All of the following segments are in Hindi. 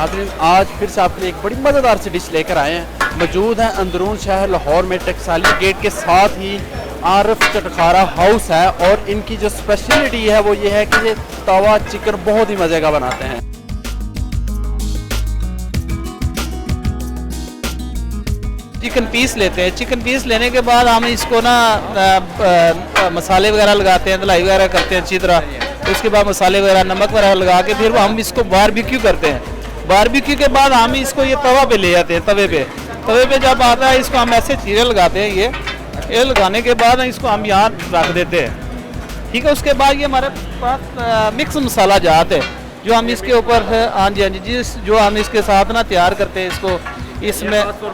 नाज़रीन आज फिर से आपके लिए एक बड़ी मज़ेदार सी डिश लेकर आए हैं। मौजूद हैं अंदरून शहर लाहौर में टकसाली गेट के साथ ही आरिफ चटखारा हाउस है और इनकी जो स्पेशलिटी है वो ये है कि ये तवा चिकन बहुत ही मज़े का बनाते हैं। चिकन पीस लेते हैं, चिकन पीस लेने के बाद हम इसको ना मसाले वगैरह लगाते हैं, धुलाई वगैरह करते हैं अच्छी तरह। उसके बाद मसाले वगैरह नमक वगैरह लगा के फिर हम इसको बारबेक्यू करते हैं। बारबेक्यू के बाद हम इसको ये तवा पे ले जाते हैं। तवे पे जब आता है इसको हम ऐसे चीरे लगाते हैं। ये लगाने के बाद इसको हम यहाँ रख देते हैं। ठीक है, उसके बाद ये हमारे पास मिक्स मसाला जात है जो हम इसके ऊपर हाँ जी जो हम इसके साथ ना तैयार करते हैं। इसको इसमें खास तौर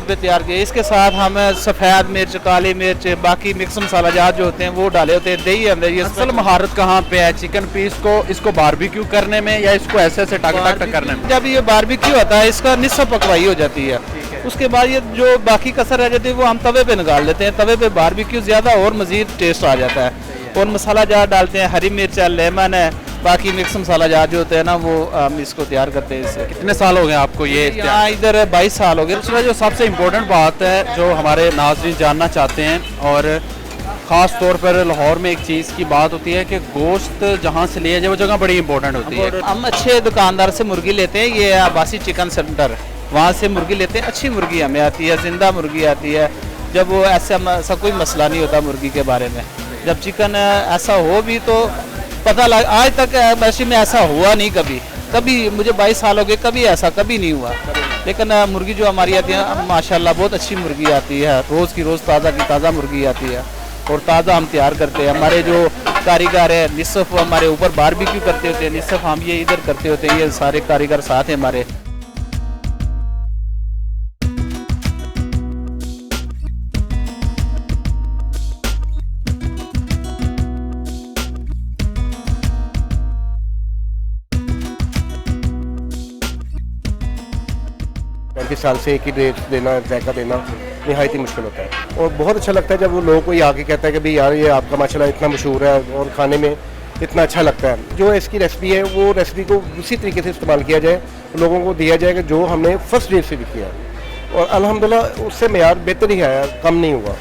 पर तैयार किया। इसके साथ हम सफ़ेद मिर्च, काली मिर्च, बाकी मिक्स मसाला जात जो होते हैं वो डाले होते हैं। दही अंदर ये असल महारत कहाँ पे है चिकन पीस को इसको बारबेक्यू करने में या इसको ऐसे टक करने में? जब ये बारबेक्यू होता है इसका निस्फ पकवाई हो जाती है। उसके बाद ये जो बाकी कसर रह जाती है वो हम तवे पे निकाल लेते हैं। तवे पे बारबेक्यू ज़्यादा और मज़ीद टेस्ट आ जाता है। और मसाला जात डालते हैं, हरी मिर्च है, लेमन है, बाकी मिक्स मसाला जात जो होते हैं ना वो हम इसको तैयार करते हैं। इससे कितने साल हो गए आपको ये? यहाँ इधर 22 साल हो गए। दूसरा जो सबसे इम्पोर्टेंट बात है जो हमारे नाज़रीन जानना चाहते हैं और ख़ास तौर पर लाहौर में एक चीज़ की बात होती है कि गोश्त जहाँ से लिया जाए वो जगह बड़ी इंपॉर्टेंट होती है। हम अच्छे दुकानदार से मुर्गी लेते हैं। ये आबासी चिकन सेंटर, वहाँ से मुर्गी लेते हैं। अच्छी मुर्गी हमें आती है, ज़िंदा मुर्गी आती है। जब वो ऐसा कोई मसला नहीं होता मुर्गी के बारे में। जब चिकन ऐसा हो भी तो पता लग, आज तक वैसे में ऐसा हुआ नहीं कभी मुझे 22 साल हो गए, कभी ऐसा कभी नहीं हुआ। लेकिन मुर्गी जो हमारी आती है माशाल्लाह बहुत अच्छी मुर्गी आती है। रोज़ की रोज़ ताज़ा की ताज़ा मुर्गी आती है और ताज़ा हम तैयार करते हैं। हमारे जो कारीगर है निसफ हमारे ऊपर बारबेक्यू करते होते हैं, निसफ हम ये इधर करते होते हैं। ये सारे कारीगर साथ हैं हमारे। साल से एक ही रेट देना, जायका देना निहायत ही मुश्किल होता है। और बहुत अच्छा लगता है जब वो लोगों को आके कहता है कि भाई यार ये आपका माशाल्लाह इतना मशहूर है और खाने में इतना अच्छा लगता है। जो इसकी रेसिपी है वो रेसिपी को उसी तरीके से इस्तेमाल किया जाए, लोगों को दिया जाए कि जो हमने फर्स्ट डे से भी किया और अल्हम्दुलिल्लाह उससे मेयार बेहतर ही आया, कम नहीं हुआ।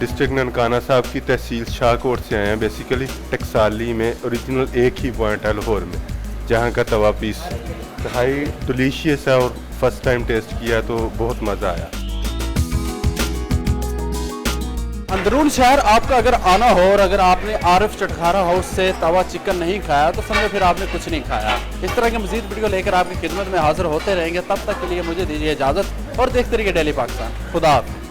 डिस्ट्रिक्ट ननकाना साहब की तहसील शाहकोट से आए हैं। बेसिकली टकसाली में ओरिजिनल एक ही पॉइंट है लाहौर में जहाँ का तवा पीस हाई डिलीशियस है और फर्स्ट टाइम टेस्ट किया तो बहुत मज़ा आया। अंदरून शहर आपका अगर आना हो और अगर आपने आरिफ चटखारा हाउस से तवा चिकन नहीं खाया तो समझो फिर आपने कुछ नहीं खाया। इस तरह के मज़ीद वीडियो लेकर आपकी खिदमत में हाजिर होते रहेंगे। तब तक के लिए मुझे दीजिए इजाज़त और देखते रहिए डेली पाकिस्तान। खुदा हाफ़िज़।